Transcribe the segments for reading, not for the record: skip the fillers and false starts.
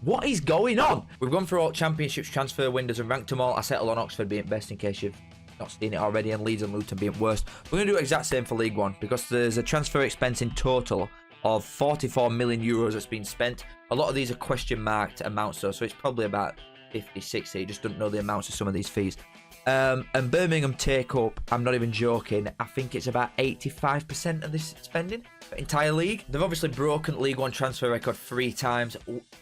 What is going on? We've gone through all championships, transfer windows, and ranked them all. I settled on Oxford being best in case you've not seen it already, and Leeds and Luton being worst. We're going to do the exact same for League One because there's a transfer expense in total of 44 million euros that's been spent. A lot of these are question marked amounts, though, so it's probably about 50, 60. You just don't know the amounts of some of these fees. And Birmingham take up, I'm not even joking, I think it's about 85% of this spending for entire league. They've obviously broken League One transfer record 3 times,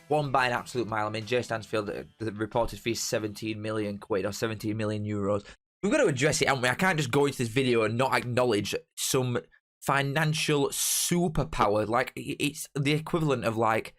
one by an absolute mile. I mean, Jay Stansfield, the reported fee is 17 million quid or 17 million euros. We've got to address it, haven't we? I can't just go into this video and not acknowledge some financial superpower. Like, it's the equivalent of, like,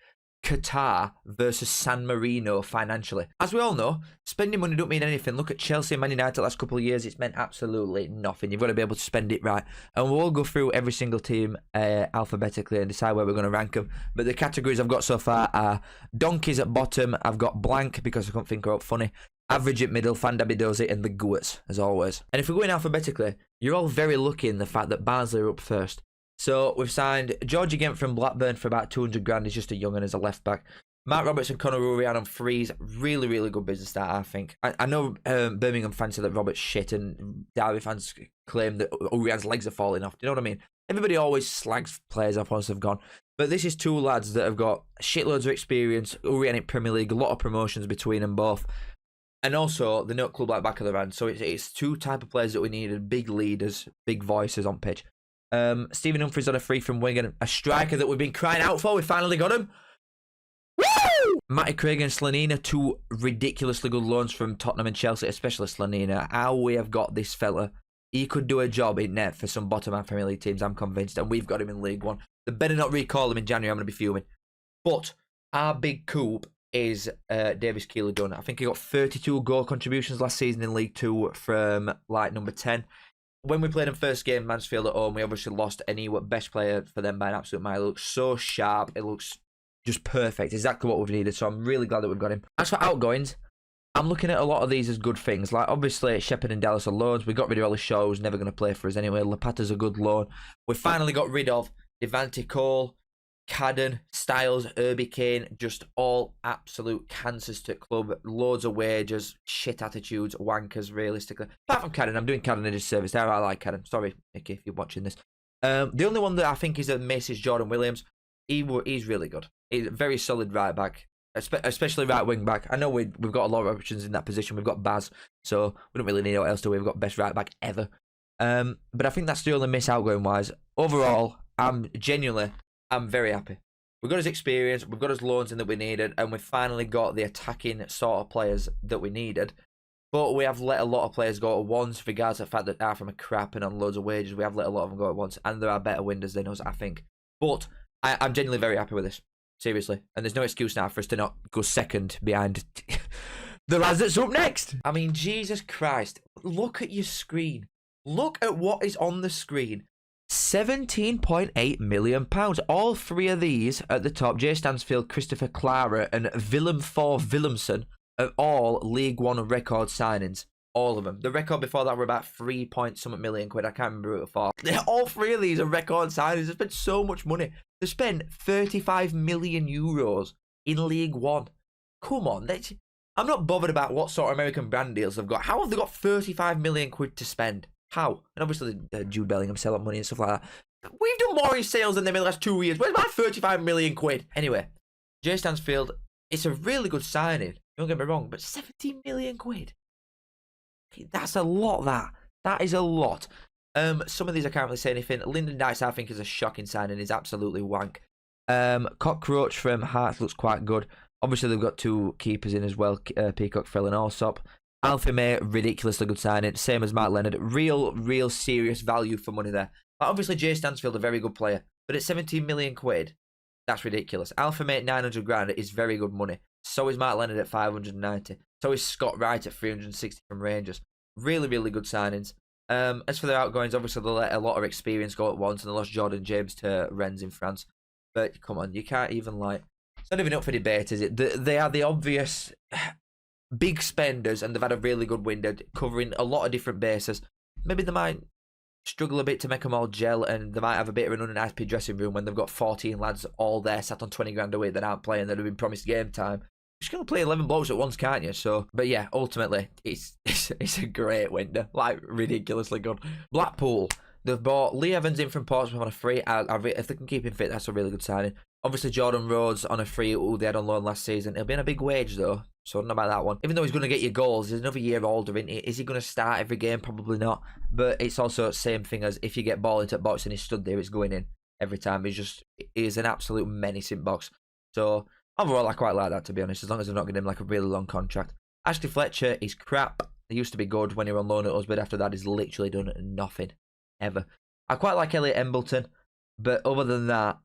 Qatar versus San Marino financially. As we all know, spending money don't mean anything. Look at Chelsea and Man United the last couple of years. It's meant absolutely nothing. You've got to be able to spend it right. And we'll go through every single team alphabetically and decide where we're going to rank them. But the categories I've got so far are donkeys at bottom. I've got blank because I couldn't think of funny. Average at middle, Fandabidozi, and the Guats, as always. And if we're going alphabetically, you're all very lucky in the fact that Barnsley are up first. So we've signed Georgie Gent from Blackburn for about 200 grand. He's just a young and as a left back. Mark Roberts and Conor Urian on frees. Really, really good business that, I think. I know Birmingham fans say that Roberts shit, and Derby fans claim that Urian's legs are falling off. Do you know what I mean? Everybody always slags players off once they've gone. But this is 2 lads that have got shitloads of experience. Urian in Premier League, a lot of promotions between them both. And also, the note club like back of the band. So it's 2 type of players that we needed. Big leaders, big voices on pitch. Stephen Humphries on a free from Wigan. A striker that we've been crying out for. We finally got him. Woo! Matty Craig and Slanina, 2 ridiculously good loans from Tottenham and Chelsea, especially Slanina. How we have got this fella. He could do a job in net for some bottom half Premier League teams, I'm convinced. And we've got him in League One. They better not recall him in January. I'm going to be fuming. But our big coup is Davis Keeler-Dunn. I think he got 32 goal contributions last season in League 2 from like number 10. When we played in first game, Mansfield at home, we obviously lost, and he was best player for them by an absolute mile. It looks so sharp. It looks just perfect. Exactly what we've needed. So I'm really glad that we've got him. As for outgoings, I'm looking at a lot of these as good things. Like, obviously, Shepherd and Dallas are loans. We got rid of Ollie Shaw, who's never going to play for us anyway. Lapata's a good loan. We finally got rid of Devante Cole, Cadden, Styles, Herbie Kane, just all absolute cancers to the club. Loads of wages, shit attitudes, wankers, realistically. Apart from Cadden, I'm doing Cadden a disservice there. I like Cadden. Sorry, Nicky, if you're watching this. The only one that I think is a miss is Jordan Williams. He's really good. He's a very solid right back, especially right wing back. I know we've got a lot of options in that position. We've got Baz, so we don't really need what else to do. We've got best right back ever. But I think that's the only miss outgoing wise. Overall, I'm very happy. We've got his experience, we've got his loans in that we needed, and we've finally got the attacking sort of players that we needed. But we have let a lot of players go at once, regardless of the fact that they're from a crap and on loads of wages. We have let a lot of them go at once, and there are better windows than us, I think. But I'm genuinely very happy with this. Seriously. And there's no excuse now for us to not go second behind the lads that's up next. I mean, Jesus Christ. Look at your screen. Look at what is on the screen. £17.8 million. All 3 of these at the top, Jay Stansfield, Christopher Clara, and Willem 4 Willemsen, are all League One record signings. All of them. The record before that were about 3 point something million quid. I can't remember who it for. All 3 of these are record signings. They spent so much money. They spent 35 million euros in League One. Come on. I'm not bothered about what sort of American brand deals they've got. How have they got 35 million quid to spend? How? And obviously Jude Bellingham selling money and stuff like that. We've done more in sales than them in the last 2 years. Where's my 35 million quid? Anyway, Jay Stansfield, it's a really good signing. Don't get me wrong, but 17 million quid. That's a lot, that is a lot. Some of these I can't really say anything. Lyndon Dykes, I think, is a shocking signing. He's absolutely wank. Cockroach from Hearts looks quite good. Obviously, they've got 2 keepers in as well, Peacock, Frill and Allsop. Alfie May, ridiculously good signing. Same as Mark Leonard. Real serious value for money there. But obviously, Jay Stansfield, a very good player. But at 17 million quid, that's ridiculous. Alfie May at 900 grand is very good money. So is Mark Leonard at 590. So is Scott Wright at 360 from Rangers. Really good signings. As for their outgoings, obviously, they let a lot of experience go at once. And they lost Jordan James to Rennes in France. But come on, you can't even it's not even up for debate, is it? They are the obvious big spenders, and they've had a really good window covering a lot of different bases. Maybe they might struggle a bit to make them all gel, and they might have a bit of an un-IP dressing room when they've got 14 lads all there sat on 20 grand a week that aren't playing, that have been promised game time. just going to play 11 blokes at once, can't you? So, but yeah, ultimately, it's a great window. Like, ridiculously good. Blackpool. They've bought Lee Evans in from Portsmouth on a free. If they can keep him fit, that's a really good signing. Obviously, Jordan Rhodes on a free, who they had on loan last season. He'll be on a big wage, though, so I don't know about that one. Even though he's going to get you goals, he's another year older, isn't he? Is he going to start every game? Probably not. But it's also the same thing as if you get ball into the box and he's stood there, it's going in every time. He's an absolute menace in box. So, overall, I quite like that, to be honest, as long as they're not giving him like a really long contract. Ashley Fletcher is crap. He used to be good when he was on loan at us, but after that, he's literally done nothing. Ever. I quite like Elliot Embleton, but other than that,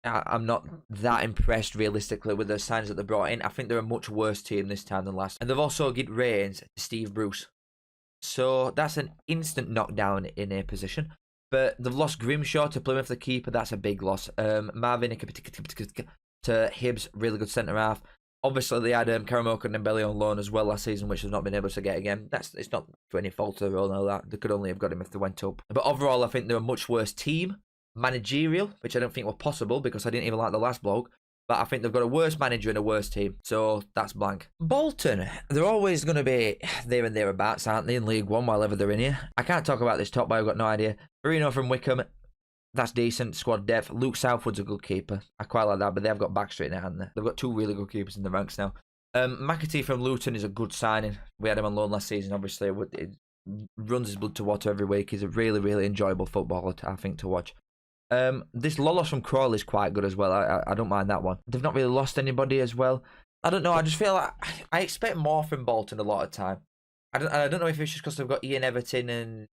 I'm not that impressed realistically with the signings that they brought in. I think they're a much worse team this time than last. And they've also given reins to Steve Bruce. So that's an instant knockdown in a position. But they've lost Grimshaw to Plymouth, the keeper. That's a big loss. Marvin to Hibs, really good centre-half. Obviously, they had Karamoka and Nembele on loan as well last season, which they've not been able to get again. It's not for any fault of their own, that. They could only have got him if they went up. But overall, I think they're a much worse team. Managerial, which I don't think were possible because I didn't even like the last bloke. But I think they've got a worse manager and a worse team. So that's blank. Bolton, they're always going to be there and thereabouts, aren't they, in League One while ever they're in here. I can't talk about this top, but I've got no idea. Marino from Wycombe. That's decent. Squad depth. Luke Southwood's a good keeper. I quite like that, but they've got Backstreet now, haven't they? They've got two really good keepers in the ranks now. McAtee from Luton is a good signing. We had him on loan last season, obviously. It runs his blood to water every week. He's a really, really enjoyable footballer, I think, to watch. This Lolos from Crawley is quite good as well. I don't mind that one. They've not really lost anybody as well. I don't know. I just feel like I expect more from Bolton a lot of time. I don't know if it's just because they've got Ian Everton and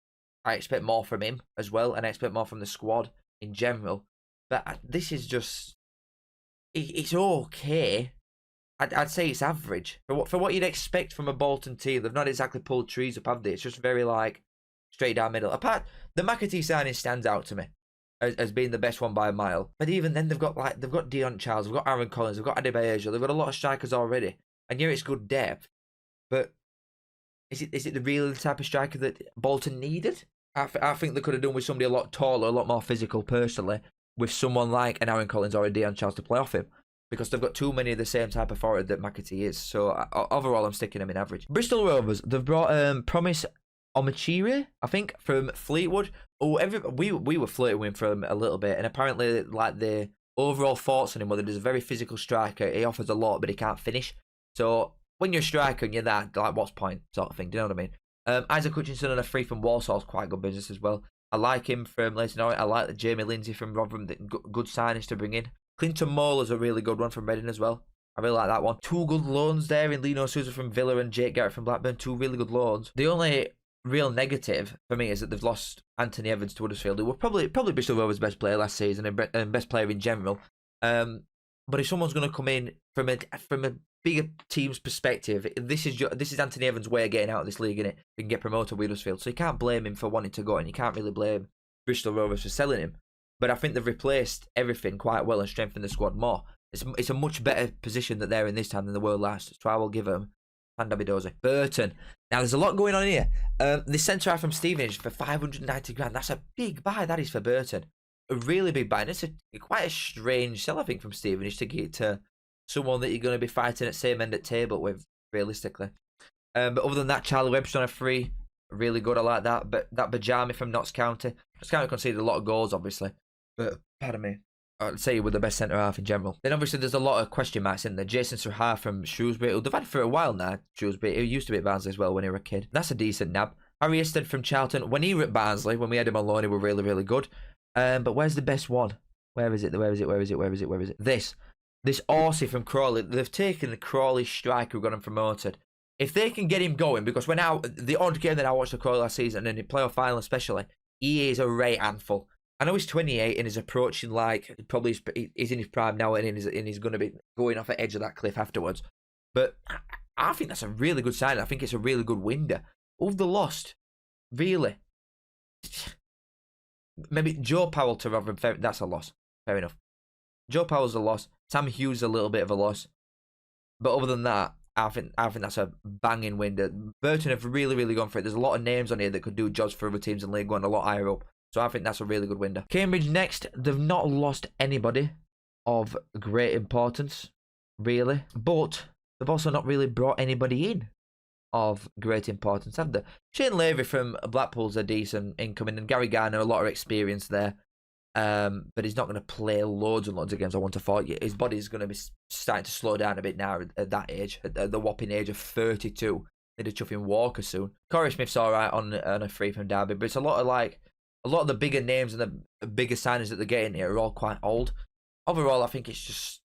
I expect more from him as well, and I expect more from the squad in general. But this is just... It's okay. I'd say it's average. For what you'd expect from a Bolton team, they've not exactly pulled trees up, have they? It's just very, like, straight down middle. Apart, the McAtee signing stands out to me as being the best one by a mile. But even then, they've got Dion Charles, they've got Aaron Collins, they've got Adebayo, they've got a lot of strikers already. And yeah, it's good depth. But is it really the type of striker that Bolton needed? I think they could have done with somebody a lot taller, a lot more physical, personally, with someone like an Aaron Collins or a Dion Charles to play off him. Because they've got too many of the same type of forward that McAtee is. So overall, I'm sticking him in average. Bristol Rovers, they've brought Promise Omachiri, I think, from Fleetwood. Oh, we were flirting with him for a little bit, and apparently, like, the overall thoughts on him, whether he's a very physical striker, he offers a lot, but he can't finish. So when you're a striker and you're that, like, what's point, sort of thing. Do you know what I mean? Isaac Hutchinson on a free from Walsall's quite good business as well. I like him from Leyton Orient. I like Jamie Lindsay from Rotherham. Good signings to bring in. Clinton Moeller's a really good one from Reading as well. I really like that one. Two good loans there in Lino Souza from Villa and Jake Garrett from Blackburn. Two really good loans. The only real negative for me is that they've lost Anthony Evans to Huddersfield, who were probably Bristol Rovers' best player last season and best player in general. But if someone's going to come in from a bigger team's perspective, this is Anthony Evans' way of getting out of this league, innit? He can get promoted with Huddersfield, so you can't blame him for wanting to go, and you can't really blame Bristol Rovers for selling him. But I think they've replaced everything quite well and strengthened the squad more. It's a much better position that they're in this time than they were last, so I will give them Pandabidozi. Burton. Now, there's a lot going on here. This centre-half from Stevenage for 590 grand. That's a big buy, that is, for Burton. A really big buy. And it's quite a strange sell, I think, from Stevenage to get to someone that you're going to be fighting at same end at table with, realistically. But other than that, Charlie Webster on a free. Really good, I like that. But that Bajami from Notts County. Notts County conceded a lot of goals, obviously. But, pardon me, I'd say we're the best centre-half in general. Then, obviously, there's a lot of question marks in there. Jason Sahar from Shrewsbury, who they've had for a while now, Shrewsbury. He used to be at Barnsley as well when he was a kid. That's a decent nab. Harry Isted from Charlton. When he was at Barnsley, when we had him on loan, he was really, really good. But where's the best one? Where is it? This Horsey from Crawley. They've taken the Crawley striker who got him promoted. If they can get him going, because the odd game that I watched the Crawley last season, and in playoff final especially, he is a right handful. I know he's 28 and is approaching, like, probably he's in his prime now, and he's going to be going off the edge of that cliff afterwards. But I think that's a really good sign. I think it's a really good window. Who've they lost? Really? Maybe Joe Powell to Rotherham. That's a loss. Fair enough. Joe Powell's a loss. Sam Hughes a little bit of a loss. But other than that, I think that's a banging window. Burton have really, really gone for it. There's a lot of names on here that could do jobs for other teams in League One a lot higher up. So I think that's a really good window. Cambridge next. They've not lost anybody of great importance, really. But they've also not really brought anybody in of great importance, have they? Shane Levy from Blackpool's a decent incoming, and Gary Garner, a lot of experience there. But he's not going to play loads and loads of games. I want to thought his body's going to be starting to slow down a bit now at that age, at the whopping age of 32. Need a chuffing Walker soon. Corey Smith's all right on a free from Derby, but it's a lot of the bigger names and the bigger signings that they're getting here are all quite old. Overall, I think it's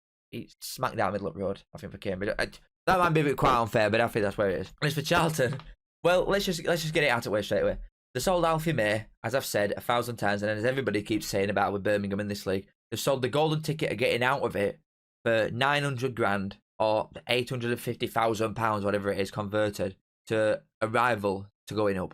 smack down middle of the road. I think for Cambridge, that might be a bit quite unfair, but I think that's where it is. And as for Charlton, well, let's just get it out of the way straight away. They sold Alfie May, as I've said 1,000 times, and as everybody keeps saying about with Birmingham in this league, they've sold the golden ticket of getting out of it for 900 grand or 850,000 pounds, whatever it is, converted to a rival to going up.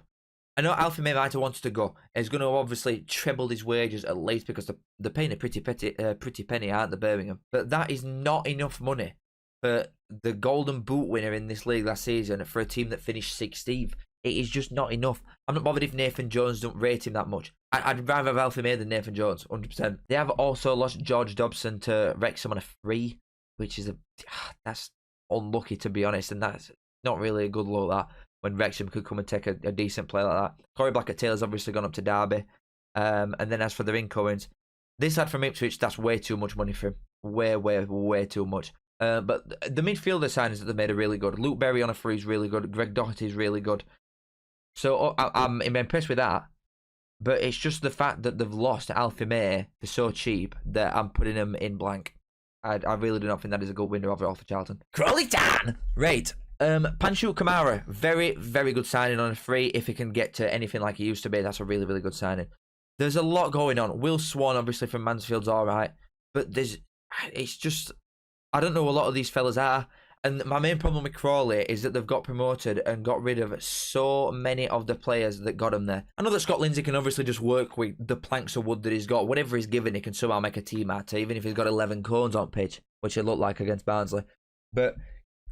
I know Alfie May might have wanted to go. He's going to obviously treble his wages at least because they're paying a pretty penny, aren't they, Birmingham? But that is not enough money for the golden boot winner in this league last season for a team that finished 16th. It is just not enough. I'm not bothered if Nathan Jones don't rate him that much. I'd rather have Alfie May than Nathan Jones, 100%. They have also lost George Dobson to Wrexham on a free, which is that's unlucky, to be honest, and that's not really a good look, that, when Wrexham could come and take a decent player like that. Corey Blackett-Taylor's obviously gone up to Derby. And then as for their incomings, this lad from Ipswich, that's way too much money for him. Way too much. But the midfielder signings that they made are really good. Luke Berry on a free is really good. Greg Doherty is really good. So I'm impressed with that. But it's just the fact that they've lost Alfie May for so cheap that I'm putting them in blank. I really do not think that is a good window overall for Charlton. Crawley Town! Right. Panchut Kamara, very, very good signing on a free. If he can get to anything like he used to be, that's a really, really good signing. There's a lot going on. Will Swan, obviously, from Mansfield's all right. But it's just, I don't know who a lot of these fellas are. And my main problem with Crawley is that they've got promoted and got rid of so many of the players that got him there. I know that Scott Lindsay can obviously just work with the planks of wood that he's got. Whatever he's given, he can somehow make a team out of, even if he's got 11 cones on pitch, which it looked like against Barnsley. But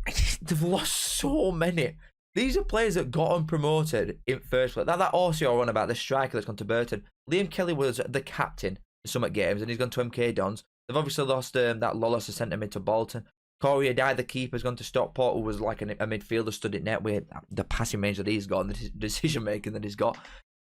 they've lost so many. These are players that got them promoted in first place. That Orsio on about, the striker that's gone to Burton. Liam Kelly was the captain in some games, and he's gone to MK Dons. They've obviously lost that Lawless has sent him into Bolton. Corey Adai, the keeper's gone to Stockport, who was like a midfielder, stood at net with the passing range that he's got and the decision making that he's got.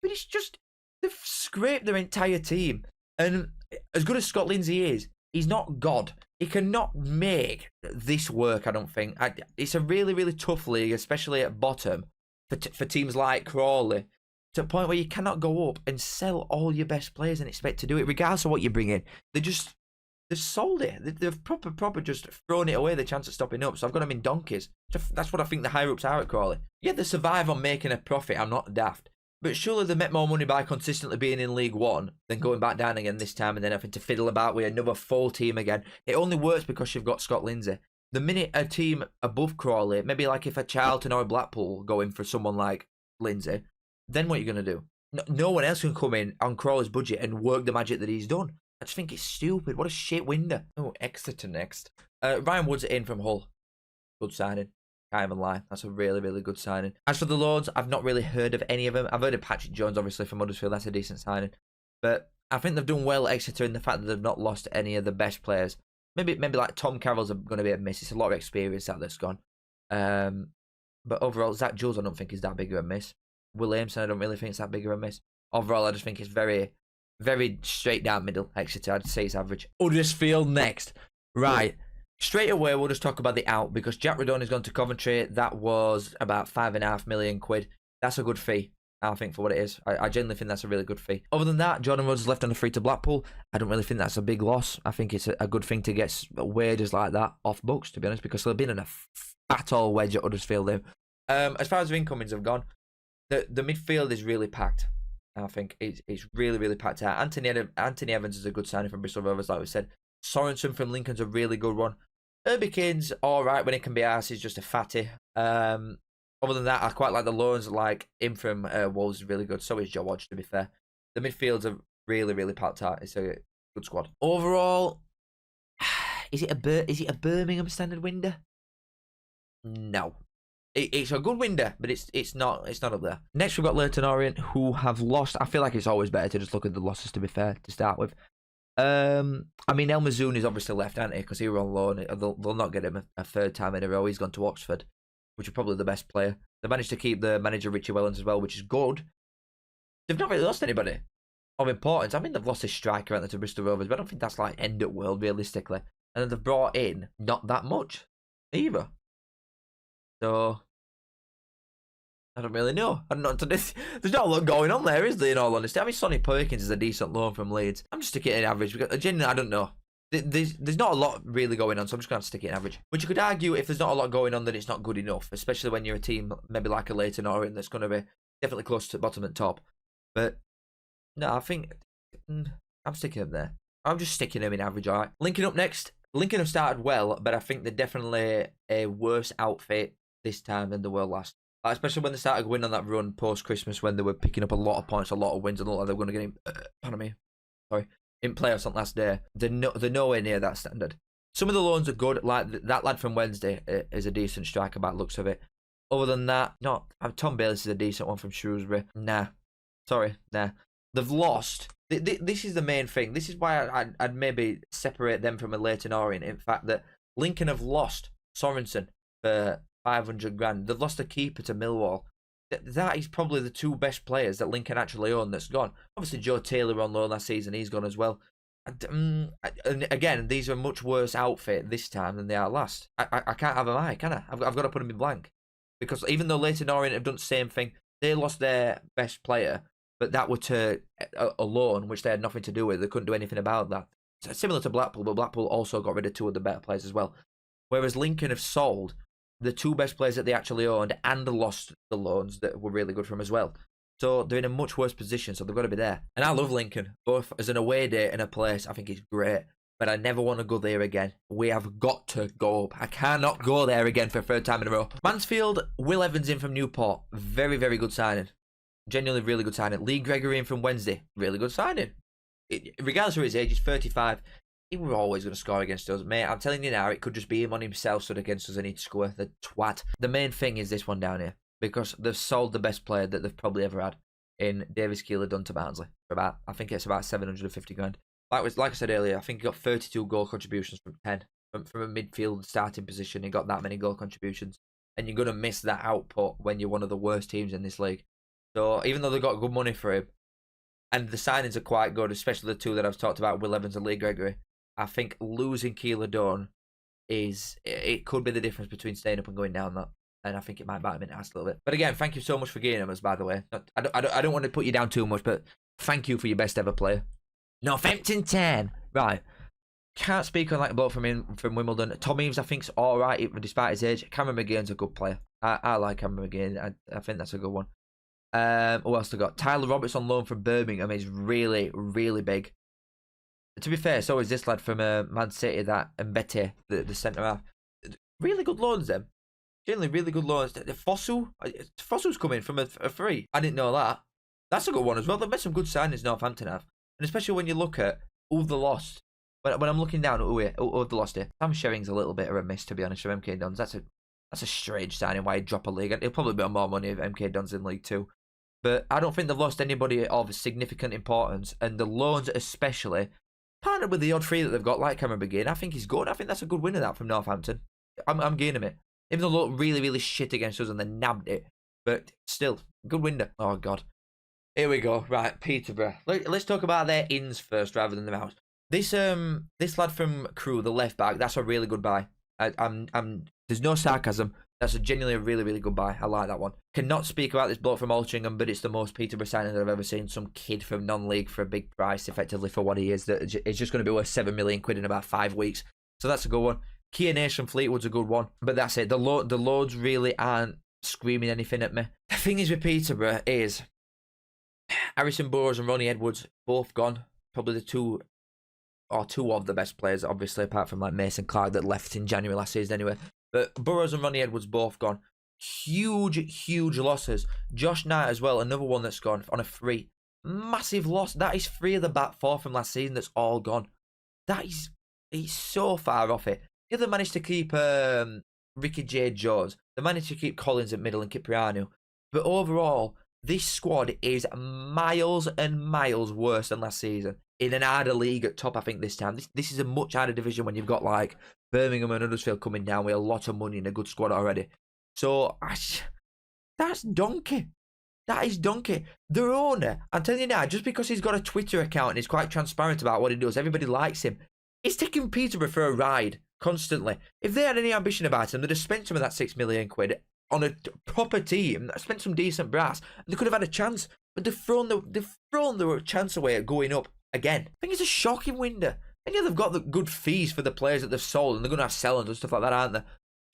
But it's just, they've scraped their entire team. And as good as Scott Lindsay is, he's not God. He cannot make this work, I don't think. It's a really, really tough league, especially at bottom, for teams like Crawley, to a point where you cannot go up and sell all your best players and expect to do it, regardless of what you bring in. They've sold it. They've proper just thrown it away, the chance of stopping up. So I've got them in donkeys. That's what I think the higher-ups are at Crawley. Yeah, they survive on making a profit. I'm not daft. But surely they make more money by consistently being in League One than going back down again this time and then having to fiddle about with another full team again. It only works because you've got Scott Lindsay. The minute a team above Crawley, maybe like if a Charlton or a Blackpool go in for someone like Lindsay, then what are you going to do? No one else can come in on Crawley's budget and work the magic that he's done. I just think it's stupid. What a shit window. Oh, Exeter next. Ryan Wood's in from Hull. Good signing. Can't even lie. That's a really, really good signing. As for the loans, I've not really heard of any of them. I've heard of Patrick Jones, obviously, from Huddersfield. That's a decent signing. But I think they've done well at Exeter in the fact that they've not lost any of the best players. Maybe like Tom Carroll's going to be a miss. It's a lot of experience that's gone. But overall, Zach Jules, I don't think is that big of a miss. Williamson, I don't really think it's that big of a miss. Overall, I just think it's very, very straight down middle. Exeter, I'd say it's average. Huddersfield next. Right. Straight away, we'll just talk about the out because Jack Radoni's gone to Coventry. That was about £5.5 million. That's a good fee, I think, for what it is. I genuinely think that's a really good fee. Other than that, Jordan Rhodes left on a free to Blackpool. I don't really think that's a big loss. I think it's a good thing to get wages like that off books, to be honest, because they've been in a fat old wedge at Huddersfield there. As far as the incomings have gone, the midfield is really packed. I think it's really, really packed out. Anthony Evans is a good signing from Bristol Rovers, like we said. Sorensen from Lincoln's a really good one. Herbie Kane's alright when it can be arsed. He's just a fatty. Other than that, I quite like the loans, like him from Wolves is really good. So is Joe Hodge, to be fair. The midfields are really, really packed out. It's a good squad. Overall, is it a Birmingham standard window? No. It's a good window, but it's not up there. Next, we've got Leyton Orient, who have lost. I feel like it's always better to just look at the losses, to be fair, to start with. I mean, El Mazoun is obviously left, hasn't he? Because he were on loan. They'll not get him a third time in a row. He's gone to Oxford, which is probably the best player. They managed to keep the manager Richie Wellens as well, which is good. They've not really lost anybody of importance. I mean, they've lost his striker out there to Bristol Rovers, but I don't think that's like end of world realistically. And then they've brought in not that much either. So I don't really know. I don't know. There's not a lot going on there, is there, in all honesty? I mean, Sonny Perkins is a decent loan from Leeds. I'm just sticking it in average because genuinely, I don't know. There's not a lot really going on, so I'm just going to have to stick it in average. Which you could argue if there's not a lot going on, then it's not good enough, especially when you're a team maybe like a Leyton Orient that's going to be definitely close to the bottom and top. But no, I think I'm sticking them there. I'm just sticking them in average, all right. Lincoln up next. Lincoln have started well, but I think they're definitely a worse outfit this time than they were last. Especially when they started going on that run post-Christmas when they were picking up a lot of points, a lot of wins, and looked like they were going to get in playoffs on last day. They're nowhere near that standard. Some of the loans are good, like that lad from Wednesday is a decent striker by the looks of it. Other than that, not. Tom Bayliss is a decent one from Shrewsbury. Nah. They've lost. This is the main thing. This is why I'd maybe separate them from a Leyton Orient. In fact, that Lincoln have lost Sorensen for 500 grand. They've lost a keeper to Millwall. That is probably the two best players that Lincoln actually own that's gone. Obviously, Joe Taylor on loan last season. He's gone as well. And again, these are a much worse outfit this time than they are last. I can't have them high, can I? I've got to put them in blank. Because even though Leyton Orient have done the same thing, they lost their best player, but that were to a loan, which they had nothing to do with. They couldn't do anything about that. Similar to Blackpool, but Blackpool also got rid of two of the better players as well. Whereas Lincoln have sold the two best players that they actually owned and lost the loans that were really good for them as well. So they're in a much worse position, so they've got to be there. And I love Lincoln, both as an away day and a place. I think it's great, but I never want to go there again. We have got to go up. I cannot go there again for a third time in a row. Mansfield, Will Evans in from Newport. Very, very good signing. Genuinely really good signing. Lee Gregory in from Wednesday. Really good signing. Regardless of his age, he's 35. He was always going to score against us. Mate, I'm telling you now, it could just be him on himself stood against us and he'd score. The twat. The main thing is this one down here. Because they've sold the best player that they've probably ever had in Davis Keeler done to Barnsley. For about, I think it's about 750 grand. Like I said earlier, I think he got 32 goal contributions from 10. From a midfield starting position, he got that many goal contributions. And you're going to miss that output when you're one of the worst teams in this league. So even though they got good money for him, and the signings are quite good, especially the two that I've talked about, Will Evans and Lee Gregory, I think losing Keeler Dunn it could be the difference between staying up and going down that. And I think it might bite him in the ass a little bit. But again, thank you so much for getting us, by the way. I don't want to put you down too much, but thank you for your best ever player. Northampton Town. Right. Can't speak on like a bloke from Wimbledon. Tom Eaves, I think, is alright, despite his age. Cameron McGeehan's a good player. I like Cameron McGeehan. I think that's a good one. Who else they got? Tyler Roberts on loan from Birmingham is really, really big. To be fair, so is this lad from Man City, that Mbete, the centre half. Really good loans, them. Generally, really good loans. Fossil's coming from a free. I didn't know that. That's a good one as well. They've made some good signings, Northampton have. And especially when you look at who they lost. When I'm looking down at who they lost here. Sam Sherring's a little bit of a miss, to be honest, for MK Dons. That's a strange signing why he'd drop a league. He'll probably be on more money if MK Dons in League 2. But I don't think they've lost anybody of significant importance. And the loans especially, partnered with the odd free that they've got, like Cameron McGeehan, I think he's good. I think that's a good win of that from Northampton. I'm gaining it. Even though they look really, really shit against us and they nabbed it. But still, good window. Oh, God. Here we go. Right, Peterborough. Let's talk about their ins first rather than their outs. This lad from Crewe, the left back, that's a really good buy. There's no sarcasm. That's genuinely a really, really good buy. I like that one. Cannot speak about this bloke from Altrincham, but it's the most Peterborough signing that I've ever seen. Some kid from non-league for a big price, effectively, for what he is. That it's just going to be worth £7 million in about 5 weeks. So that's a good one. Kia Nation Fleetwood's a good one. But that's it. The loads really aren't screaming anything at me. The thing is with Peterborough is Harrison Burrows and Ronnie Edwards both gone. Probably the two of the best players, obviously, apart from like Mason Clark that left in January last season anyway. But Burrows and Ronnie Edwards both gone. Huge losses. Josh Knight as well, another one that's gone on a free. Massive loss. That is 3 of the back 4 from last season that's all gone. He's so far off it. The other managed to keep Ricky J. Jones. They managed to keep Collins at middle and Cipriano. But overall, this squad is miles and miles worse than last season. in an harder league at top, I think, this time. This is a much harder division when you've got, like, Birmingham and Huddersfield coming down with a lot of money and a good squad already. So, that's donkey. That is donkey. Their owner, I'm telling you now, just because he's got a Twitter account and he's quite transparent about what he does, everybody likes him. He's taking Peterborough for a ride constantly. If they had any ambition about him, they'd have spent some of that £6 million on a proper team, spent some decent brass, and they could have had a chance. But they've thrown the chance away at going up again. I think it's a shocking window. And yeah, they've got the good fees for the players that they've sold, and they're going to have sellings and stuff like that, aren't they?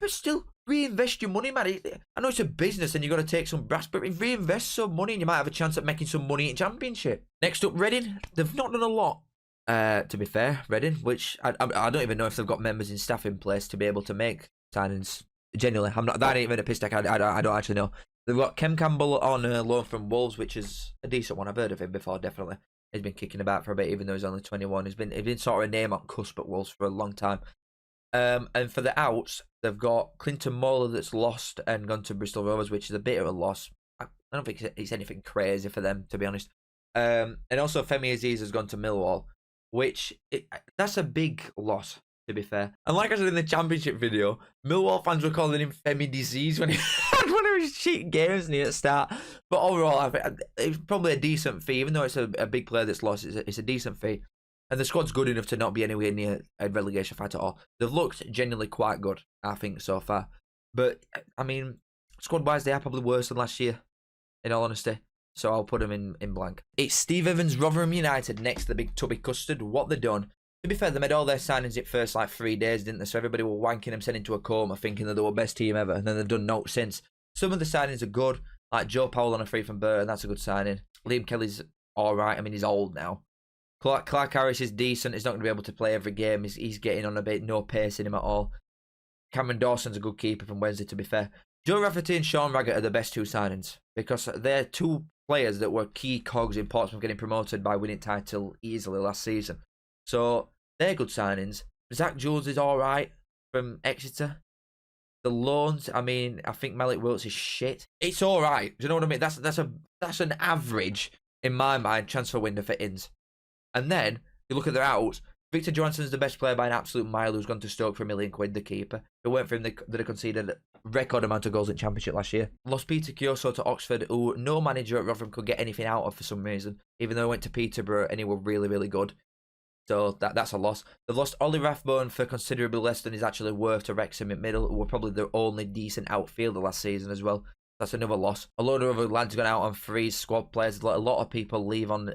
But still, reinvest your money, man. I know it's a business and you've got to take some brass, but reinvest some money and you might have a chance at making some money in Championship. Next up, Reading. They've not done a lot, to be fair, Reading, which I don't even know if they've got members in staff in place to be able to make signings. Genuinely, that ain't even a piss take. I don't actually know. They've got Kem Campbell on loan from Wolves, which is a decent one. I've heard of him before, definitely. He's been kicking about for a bit, even though he's only 21. He's been sort of a name on cusp at Wolves for a long time. And for the outs, they've got Clinton Moller that's lost and gone to Bristol Rovers, which is a bit of a loss. I don't think it's anything crazy for them, to be honest. And also Femi Aziz has gone to Millwall, which that's a big loss, to be fair. And like I said in the Championship video, Millwall fans were calling him Femi Disease when he had one of his shit games near the start. But overall, I think it's probably a decent fee, even though it's a big player that's lost. It's a decent fee. And the squad's good enough to not be anywhere near a relegation fight at all. They've looked genuinely quite good, I think, so far. But, I mean, squad-wise, they are probably worse than last year, in all honesty. So I'll put them in blank. It's Steve Evans, Rotherham United, next to the big tubby custard. What they've done. To be fair, they made all their signings in first, 3 days, didn't they? So everybody were wanking them, sent into a coma, thinking that they were the best team ever. And then they've done note since. Some of the signings are good. Like Joe Powell on a free from Burton, that's a good signing. Liam Kelly's all right. I mean, he's old now. Clark Harris is decent. He's not going to be able to play every game. He's getting on a bit. No pace in him at all. Cameron Dawson's a good keeper from Wednesday, to be fair. Joe Rafferty and Sean Raggett are the best 2 signings because they're 2 players that were key cogs in Portsmouth getting promoted by winning title easily last season. So they're good signings. Zach Jules is all right from Exeter. The loans, I mean, I think Malik Wilts is shit. It's all right. Do you know what I mean? That's an average, in my mind, transfer window for Inns. And then, you look at their outs, Victor Johansson's the best player by an absolute mile who's gone to Stoke for £1 million, the keeper. It weren't for him that they conceded a record amount of goals in Championship last year. Lost Peter Kioso to Oxford, who no manager at Rotherham could get anything out of for some reason, even though he went to Peterborough and he was really, really good. So that's a loss. They've lost Ollie Rathbone for considerably less than he's actually worth to Wrexham in middle, who were probably their only decent outfielder last season as well. That's another loss. A load of other lads gone out on freeze, squad players. A lot of people leave on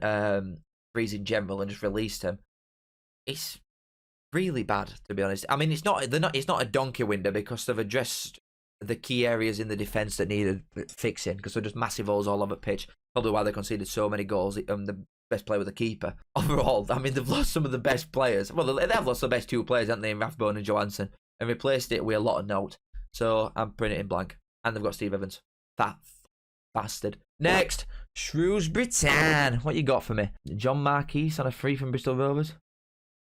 freeze in general and just released him. It's really bad, to be honest. I mean, it's not a donkey window because they've addressed the key areas in the defence that needed fixing because they're just massive holes all over pitch. Probably why they conceded so many goals. The best player with the keeper. Overall, I mean, they've lost some of the best players. Well, they have lost the best 2 players, haven't they, in Rathbone and Johansson, and replaced it with a lot of note. So I'm putting it in blank. And they've got Steve Evans. That bastard. Next, Shrewsbury Town. What you got for me? John Marquis on a free from Bristol Rovers.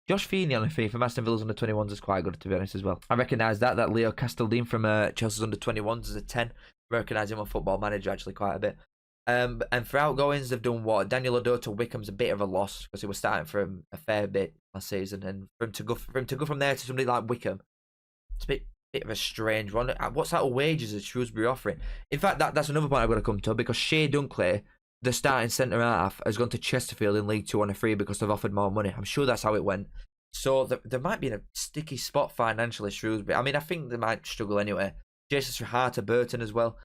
Josh Feeney on a free from Aston Villa's under 21s is quite good, to be honest, as well. I recognise that Leo Castledine from Chelsea's under 21s is a 10. I recognise him on Football Manager actually quite a bit. And for outgoings, they've done what? Daniel Odo to Wycombe's a bit of a loss because he was starting from a fair bit last season, and for him to go from there to somebody like Wycombe, it's a bit of a strange one. What's that wages that Shrewsbury offering? In fact, that's another point I've got to come to because Shea Dunkley, the starting centre half, has gone to Chesterfield in League 2 on a free because they've offered more money. I'm sure that's how it went. So there might be a sticky spot financially, Shrewsbury. I mean, I think they might struggle anyway. Jason Hart to Burton as well.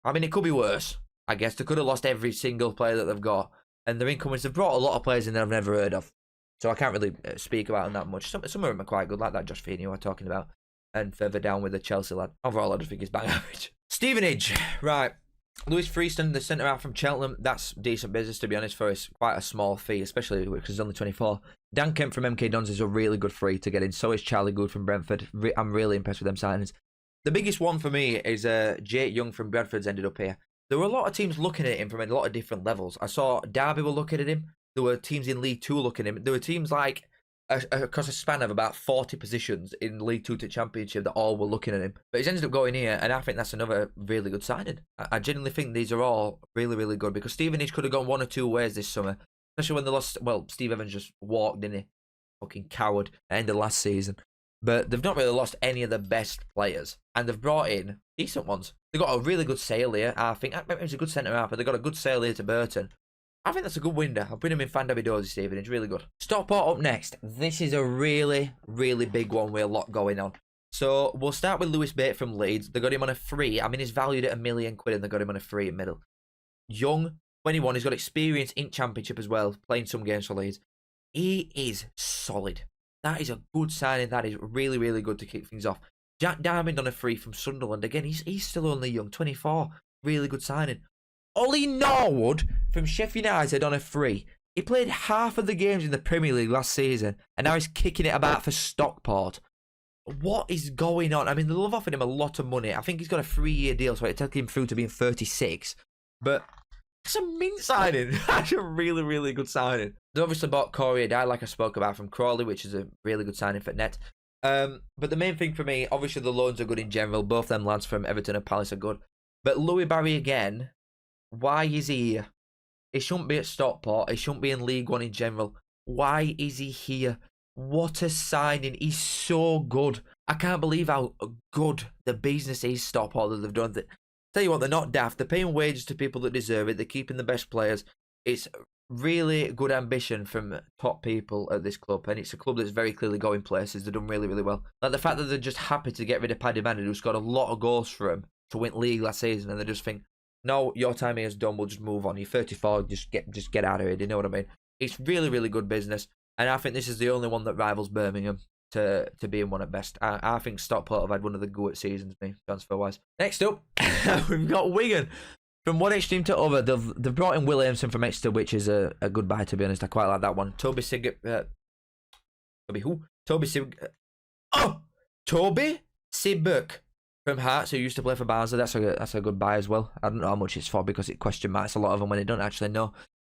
I mean, it could be worse. I guess they could have lost every single player that they've got, and their income is they've brought a lot of players in that I've never heard of, so I can't really speak about them that much. Some of them are quite good, like that Josh Feeney who we're talking about, and further down with the Chelsea lad. Overall, I just think he's bang average. Stevenage, right? Lewis Freeston, the centre half from Cheltenham, that's decent business, to be honest, for quite a small fee, especially because he's only 24. Dan Kemp from MK Dons is a really good free to get in. So is Charlie Good from Brentford. I'm really impressed with them signings. The biggest one for me is Jake Young from Bradford's ended up here. There were a lot of teams looking at him from a lot of different levels. I saw Derby were looking at him. There were teams in League 2 looking at him. There were teams like across a span of about 40 positions in League 2 to Championship that all were looking at him. But he's ended up going here, and I think that's another really good signing. I genuinely think these are all really, really good because Stevenage could have gone one or two ways this summer. especially when they lost. Well, Steve Evans just walked, didn't he? Fucking coward at the end of last season. But they've not really lost any of the best players, and they've brought in decent ones. They've got a really good sale here. I think it's a good centre half, but they've got a good sale here to Burton. I think that's a good window. I'll put him in Fan Derby Dozy, Stephen. It's really good. Stockport up next. This is a really, really big one with a lot going on. So we'll start with Lewis Bate from Leeds. They got him on a free. I mean, he's valued at £1 million, and they got him on a free in middle. Young, 21. He's got experience in Championship as well, playing some games for Leeds. He is solid. That is a good signing. That is really, really good to kick things off. Jack Diamond on a free from Sunderland. Again, he's still only young, 24. Really good signing. Ollie Norwood from Sheffield United on a free. He played half of the games in the Premier League last season, and now he's kicking it about for Stockport. What is going on? I mean, they love offering him a lot of money. I think he's got a 3-year deal, so it'll take him through to being 36. But it's a mint signing. That's a really, really good signing. They obviously bought Corey Adai, like I spoke about, from Crawley, which is a really good signing for net. But the main thing for me, obviously the loans are good in general. Both them lads from Everton and Palace are good. But Louis Barry again, why is he here? He shouldn't be at Stockport. He shouldn't be in League One in general. Why is he here? What a signing. He's so good. I can't believe how good the business is, Stockport, that they've done. Tell you what, they're not daft. They're paying wages to people that deserve it. They're keeping the best players. It's really good ambition from top people at this club, and it's a club that's very clearly going places. They've done really, really well. Like the fact that they're just happy to get rid of Paddy Manning, who scored a lot of goals for him to win league last season, and they just think, no, your time here is done. We'll just move on. You're 34. Just get out of here. Do you know what I mean? It's really, really good business, and I think this is the only one that rivals Birmingham to being one at best. I think Stockport have had one of the good seasons, me, transfer wise. Next up, we've got Wigan. From one extreme to other, they've brought in Williamson from Exeter, which is a good buy, to be honest. I quite like that one. Toby Sibuk from Hearts, who used to play for Barnsley. That's a good buy as well. I don't know how much it's for because it question marks a lot of them when they don't actually know.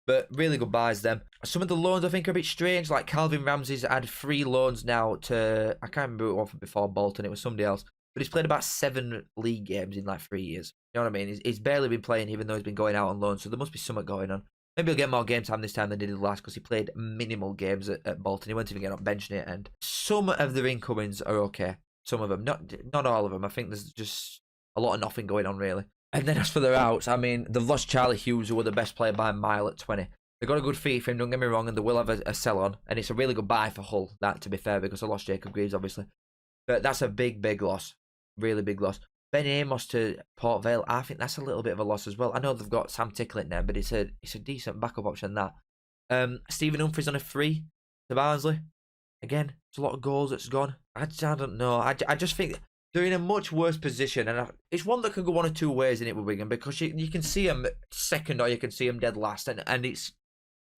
But really good buys them. Some of the loans I think are a bit strange. Like Calvin Ramsey's had 3 loans now to, I can't remember who it was before Bolton. It was somebody else. But he's played about 7 league games in like 3 years. You know what I mean? He's barely been playing, even though he's been going out on loan. So there must be something going on. Maybe he'll get more game time this time than he did last because he played minimal games at Bolton. He won't even get on bench near end. Some of their incomings are okay. Some of them, not all of them. I think there's just a lot of nothing going on really. And then as for their outs, I mean, they've lost Charlie Hughes, who were the best player by a mile at 20. They've got a good fee for him, don't get me wrong, and they will have a sell on. And it's a really good buy for Hull, that to be fair, because I lost Jacob Greaves, obviously. But that's a big, big loss. Really big loss. Ben Amos to Port Vale, I think that's a little bit of a loss as well. I know they've got Sam Tickle in there, but it's a decent backup option, that. Stephen Humphries on a free to Barnsley. Again, it's a lot of goals that's gone. I don't know. I just think they're in a much worse position. And it's one that can go one of two ways in it with Wigan, because you can see them second or you can see them dead last. And it's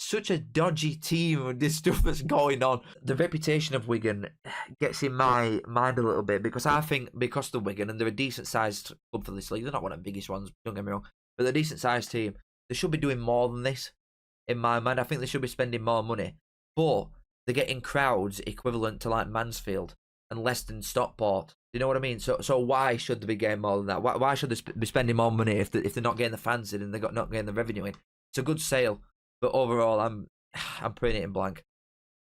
such a dodgy team with this stuff that's going on. The reputation of Wigan gets in my mind a little bit, because I think because they're Wigan and they're a decent-sized club for this league, they're not one of the biggest ones, don't get me wrong, but they're a decent-sized team. They should be doing more than this, in my mind. I think they should be spending more money. But they're getting crowds equivalent to like Mansfield and less than Stockport. You know what I mean? So why should they be getting more than that? Why should they be spending more money if they're not getting the fans in and they're not getting the revenue in? It's a good sale. But overall, I'm putting it in blank.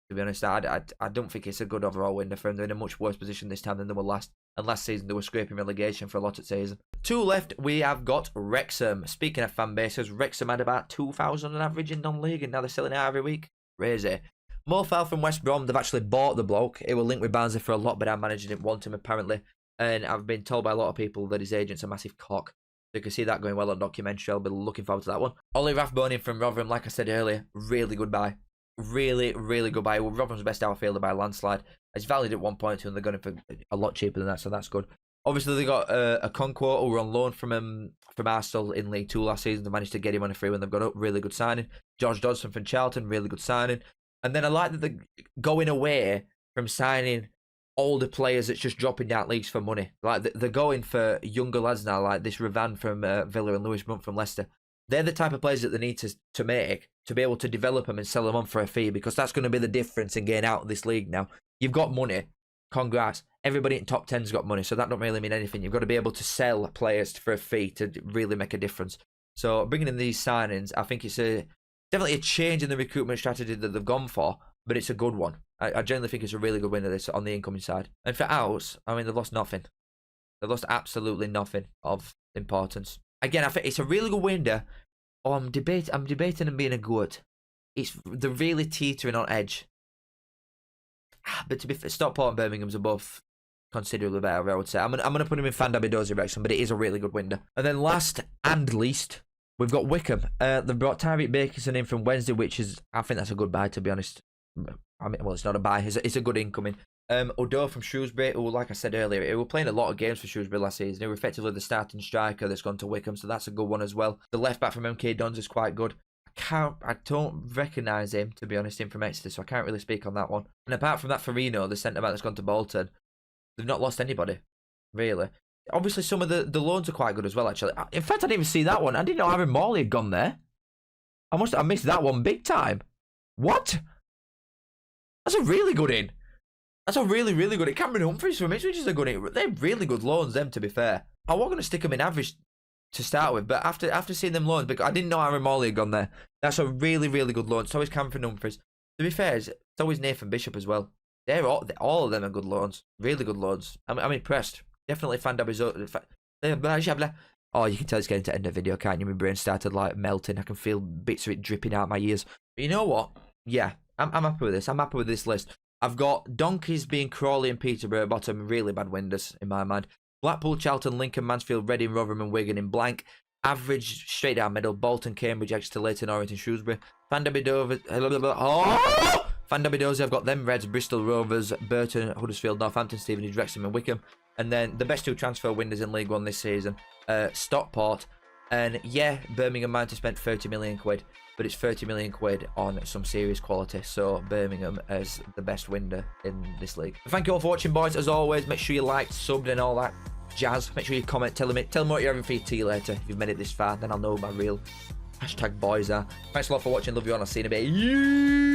To be honest, I don't think it's a good overall window for them. They're in a much worse position this time than they were last. And last season, they were scraping relegation for a lot of season. 2 left, we have got Wrexham. Speaking of fan bases, Wrexham had about 2,000 on average in non-league, and now they're selling out every week. Crazy. Mo Fowl from West Brom, they've actually bought the bloke. It was linked with Barnsley for a lot, but our manager didn't want him, apparently. And I've been told by a lot of people that his agent's a massive cock. So you can see that going well on documentary. I'll be looking forward to that one. Ollie Rathbone from Rotherham, like I said earlier, really good buy. Really, really good buy. Well, Rotherham's best outfielder by a landslide. It's valued at 1.2 and they're going for a lot cheaper than that, so that's good. Obviously, they got a Conquo who were on loan from Arsenal in League 2 last season. They managed to get him on a free when they've got a really good signing. George Dodson from Charlton, really good signing. And then I like that they're going away from signing older players that's just dropping down leagues for money. Like they're going for younger lads now, like this Ravan from Villa and Lewis Brunt from Leicester. They're the type of players that they need to make to be able to develop them and sell them on for a fee, because that's going to be the difference in getting out of this league now. You've got money, congrats. Everybody in top 10's got money, so that don't really mean anything. You've got to be able to sell players for a fee to really make a difference. So bringing in these signings, I think it's a Definitely a change in the recruitment strategy that they've gone for, but it's a good one. I generally think it's a really good winner this on the incoming side. And for Ours, I mean, they've lost nothing. They've lost absolutely nothing of importance. Again, I think it's a really good winner. Oh, I'm debating them being a good. They're really teetering on edge. But to be fair, Stockport and Birmingham's above considerably better, I would say. I'm gonna put him in Fandabidozi Wrexham, but it is a really good winner. And then last and least, we've got Wycombe. They've brought Tyreek Bakerson in from Wednesday, which is, I think that's a good buy, to be honest. I mean, well, it's not a buy. It's a good incoming. Odo from Shrewsbury, who, like I said earlier, he was playing a lot of games for Shrewsbury last season. He was effectively the starting striker that's gone to Wycombe, so that's a good one as well. The left back from MK Dons is quite good. I don't recognise him, to be honest, him from Exeter, so I can't really speak on that one. And apart from that, Farino, the centre back that's gone to Bolton, they've not lost anybody, really. Obviously, some of the loans are quite good as well, actually. In fact, I didn't even see that one. I didn't know Aaron Morley had gone there. I missed that one big time. What? That's a really good in. That's a really, really good in. Cameron Humphries from Ipswich is a good in. They're really good loans, them, to be fair. I was going to stick them in average to start with, but after seeing them loans, because I didn't know Aaron Morley had gone there. That's a really, really good loan. So is Cameron Humphries. To be fair, so is Nathan Bishop as well. All of them are good loans. Really good loans. I'm impressed. Definitely Fandabizozi. Oh, you can tell it's getting to the end of the video, can't you? My brain started like melting. I can feel bits of it dripping out my ears. But you know what? Yeah, I'm happy with this. I'm happy with this list. I've got Donkeys being Crawley and Peterborough bottom, really bad winners in my mind. Blackpool, Charlton, Lincoln, Mansfield, Reading, Rotherham and Wigan in blank. Average, straight down middle. Bolton, Cambridge, Exeter, Leyton Orient and Shrewsbury. Fandabidozi, I've got them Reds, Bristol Rovers, Burton, Huddersfield, Northampton, Stevenage, Wrexham and Wycombe. And then the best two transfer winners in League One this season, Stockport. And yeah, Birmingham might have spent 30 million quid, but it's 30 million quid on some serious quality. So Birmingham as the best winner in this league. Thank you all for watching, boys. As always, make sure you like, subbed and all that jazz. Make sure you comment, tell them what you're having for your tea later. If you've made it this far, then I'll know who my real #boys are. Thanks a lot for watching. Love you all. I'll see you in a bit.